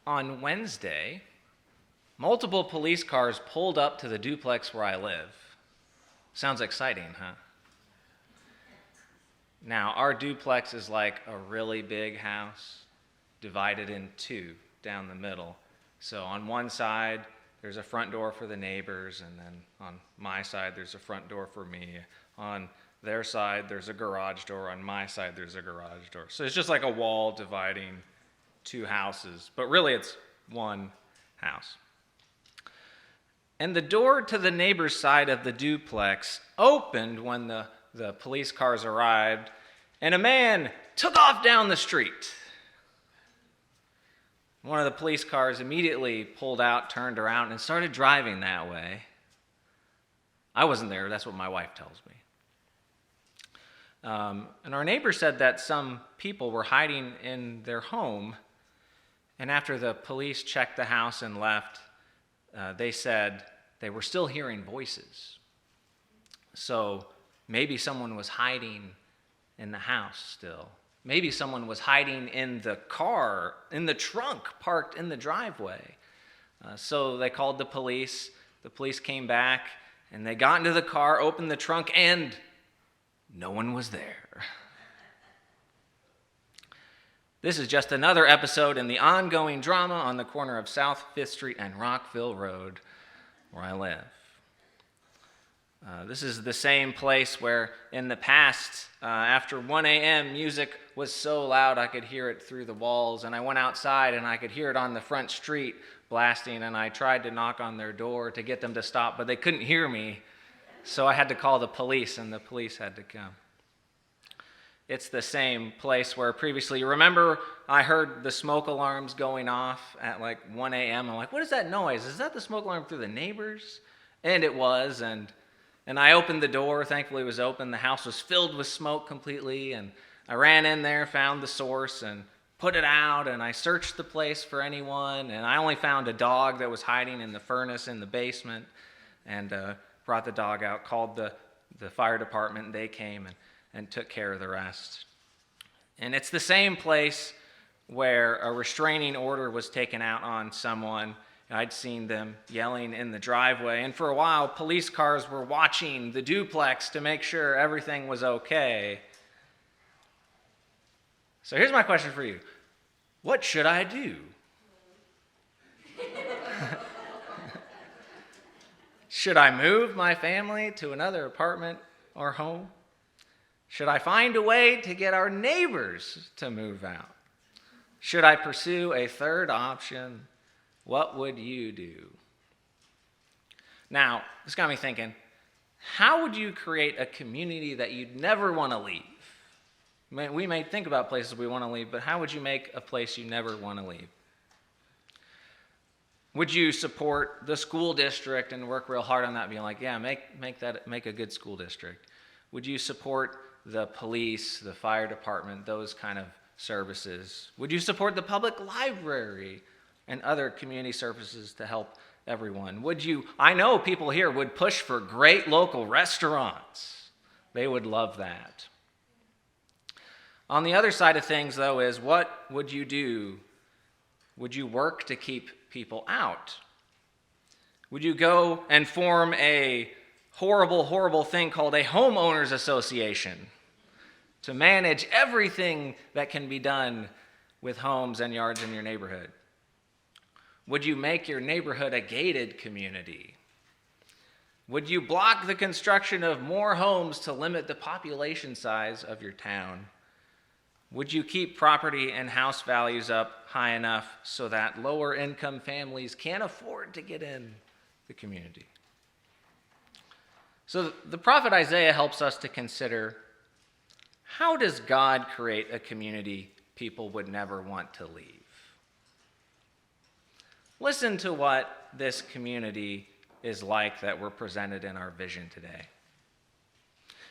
On Wednesday, multiple police cars pulled up to the duplex where I live. Sounds exciting, huh? Now, our duplex is like a really big house divided in two down the middle. So on one side, there's a front door for the neighbors, and then on my side, there's a front door for me. On their side, there's a garage door. On my side, there's a garage door. So it's just like a wall dividing two houses, but really it's one house. And the door to the neighbor's side of the duplex opened when the police cars arrived, and a man took off down the street. One of the police cars immediately pulled out, turned around, and started driving that way. I wasn't there, that's what my wife tells me. And our neighbor said that some people were hiding in their home, and after the police checked the house and left, they said they were still hearing voices. So maybe someone was hiding in the house still. Maybe someone was hiding in the car, in the trunk parked in the driveway. So they called the police. The police came back, and they got into the car, opened the trunk, and no one was there. This is just another episode in the ongoing drama on the corner of South 5th Street and Rockville Road, where I live. This is the same place where in the past, after 1 a.m., music was so loud I could hear it through the walls, and I went outside and I could hear it on the front street blasting, and I tried to knock on their door to get them to stop, but they couldn't hear me, so I had to call the police, and the police had to come. It's the same place where previously, remember, I heard the smoke alarms going off at like 1 a.m. I'm like, what is that noise? Is that the smoke alarm through the neighbors? And it was, and I opened the door. Thankfully, it was open. The house was filled with smoke completely, and I ran in there, found the source, and put it out, and I searched the place for anyone, and I only found a dog that was hiding in the furnace in the basement, and brought the dog out, called the fire department, and they came and took care of the rest. And it's the same place where a restraining order was taken out on someone. I'd seen them yelling in the driveway, and for a while, police cars were watching the duplex to make sure everything was okay. So here's my question for you. What should I do? Should I move my family to another apartment or home? Should I find a way to get our neighbors to move out? Should I pursue a third option? What would you do? Now, this got me thinking, how would you create a community that you'd never want to leave? We may think about places we want to leave, but how would you make a place you never want to leave? Would you support the school district and work real hard on that, being like, yeah, make a good school district? Would you support the police, the fire department, those kind of services? Would you support the public library and other community services to help everyone? I know people here would push for great local restaurants. They would love that. On the other side of things, though, is what would you do? Would you work to keep people out? Would you go and form a horrible, horrible thing called a homeowners association to manage everything that can be done with homes and yards in your neighborhood? Would you make your neighborhood a gated community? Would you block the construction of more homes to limit the population size of your town? Would you keep property and house values up high enough so that lower income families can't afford to get in the community? So the prophet Isaiah helps us to consider, how does God create a community people would never want to leave? Listen to what this community is like that we're presented in our vision today.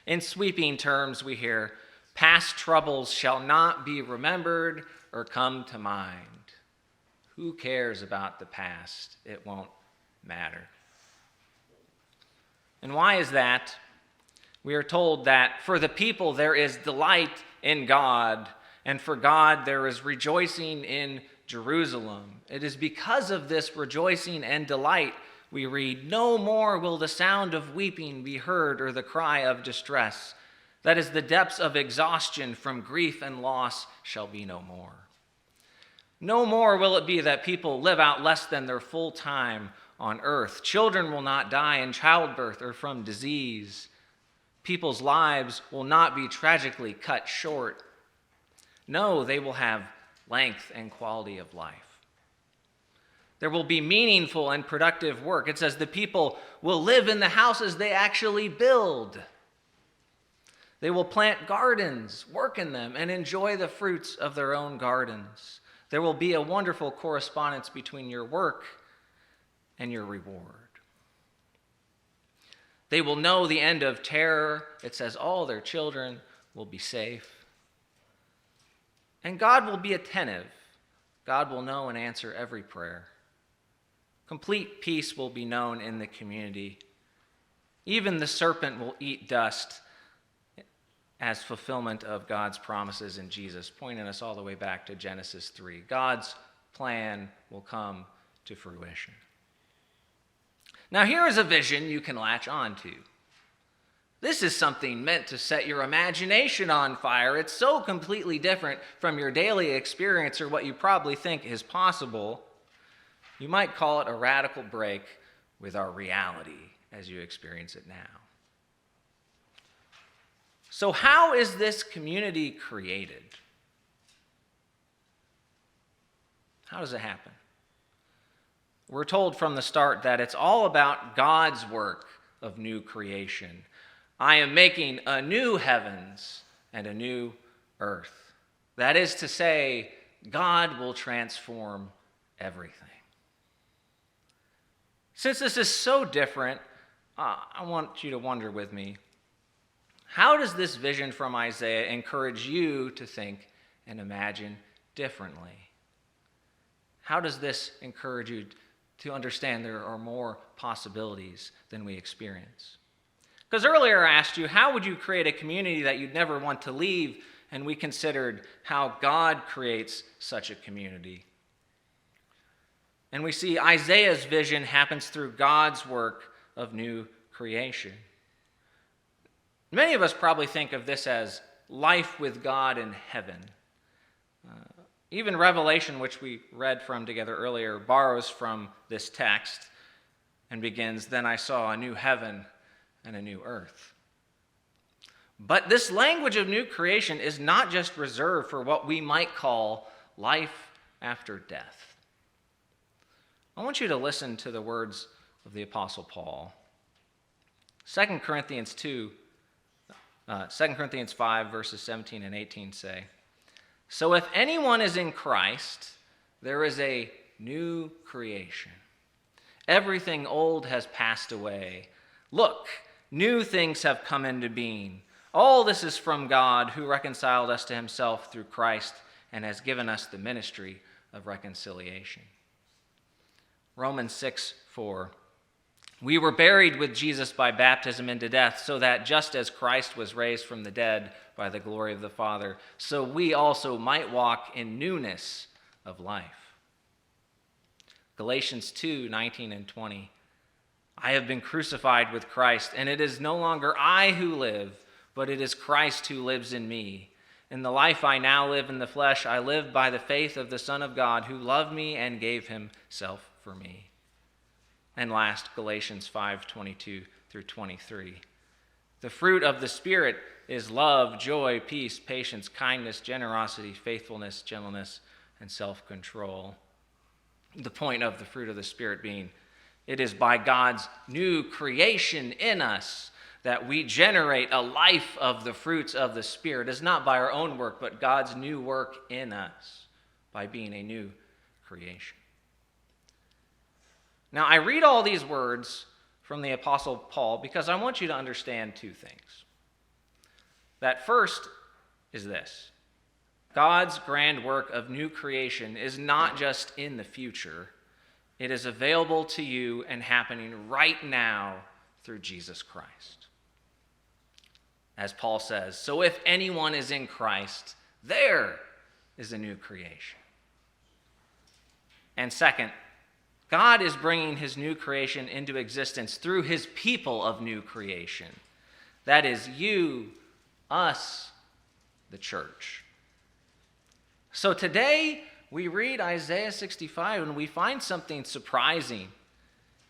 In sweeping terms, we hear, past troubles shall not be remembered or come to mind. Who cares about the past? It won't matter. And why is that? We are told that for the people there is delight in God, and for God there is rejoicing in Jerusalem. It is because of this rejoicing and delight, we read, no more will the sound of weeping be heard or the cry of distress. That is, the depths of exhaustion from grief and loss shall be no more. No more will it be that people live out less than their full time on earth. Children will not die in childbirth or from disease. People's lives will not be tragically cut short. No, they will have length and quality of life. There will be meaningful and productive work. It says the people will live in the houses they actually build. They will plant gardens, work in them, and enjoy the fruits of their own gardens. There will be a wonderful correspondence between your work and your reward. They will know the end of terror. It says all their children will be safe. And God will be attentive. God will know and answer every prayer. Complete peace will be known in the community. Even the serpent will eat dust as fulfillment of God's promises in Jesus, pointing us all the way back to Genesis 3. God's plan will come to fruition. Now, here is a vision you can latch onto. This is something meant to set your imagination on fire. It's so completely different from your daily experience or what you probably think is possible. You might call it a radical break with our reality as you experience it now. So how is this community created? How does it happen? We're told from the start that it's all about God's work of new creation. I am making a new heavens and a new earth. That is to say, God will transform everything. Since this is so different, I want you to wonder with me, how does this vision from Isaiah encourage you to think and imagine differently? How does this encourage you to understand there are more possibilities than we experience? Because earlier I asked you, how would you create a community that you'd never want to leave? And we considered how God creates such a community. And we see Isaiah's vision happens through God's work of new creation. Many of us probably think of this as life with God in heaven. Even Revelation, which we read from together earlier, borrows from this text and begins, "Then I saw a new heaven and a new earth." But this language of new creation is not just reserved for what we might call life after death. I want you to listen to the words of the Apostle Paul. 2 Corinthians 5, verses 17 and 18 say, "So if anyone is in Christ, there is a new creation. Everything old has passed away. Look, new things have come into being. All this is from God, who reconciled us to himself through Christ and has given us the ministry of reconciliation." Romans 6:4. "We were buried with Jesus by baptism into death, so that just as Christ was raised from the dead by the glory of the Father, so we also might walk in newness of life." Galatians 2:19 and 20. "I have been crucified with Christ, and it is no longer I who live, but it is Christ who lives in me. In the life I now live in the flesh, I live by the faith of the Son of God, who loved me and gave himself for me." And last, Galatians 5:22 through 23. "The fruit of the Spirit is love, joy, peace, patience, kindness, generosity, faithfulness, gentleness, and self-control." The point of the fruit of the Spirit being, it is by God's new creation in us that we generate a life of the fruits of the Spirit. It's not by our own work, but God's new work in us by being a new creation. Now, I read all these words from the Apostle Paul because I want you to understand two things. That first is this: God's grand work of new creation is not just in the future. It is available to you and happening right now through Jesus Christ. As Paul says, "So if anyone is in Christ, there is a new creation." And second, God is bringing his new creation into existence through his people of new creation. That is you, us, the church. So today we read Isaiah 65 and we find something surprising.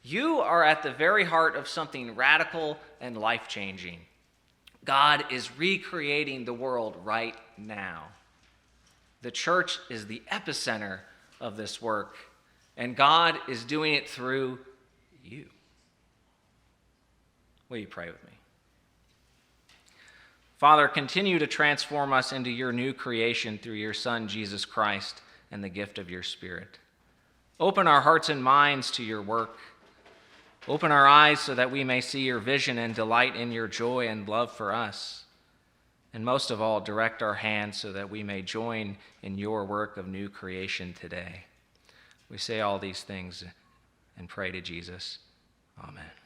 You are at the very heart of something radical and life-changing. God is recreating the world right now. The church is the epicenter of this work, and God is doing it through you. Will you pray with me? Father, continue to transform us into your new creation through your Son, Jesus Christ, and the gift of your Spirit. Open our hearts and minds to your work. Open our eyes so that we may see your vision and delight in your joy and love for us. And most of all, direct our hands so that we may join in your work of new creation today. We say all these things and pray to Jesus. Amen.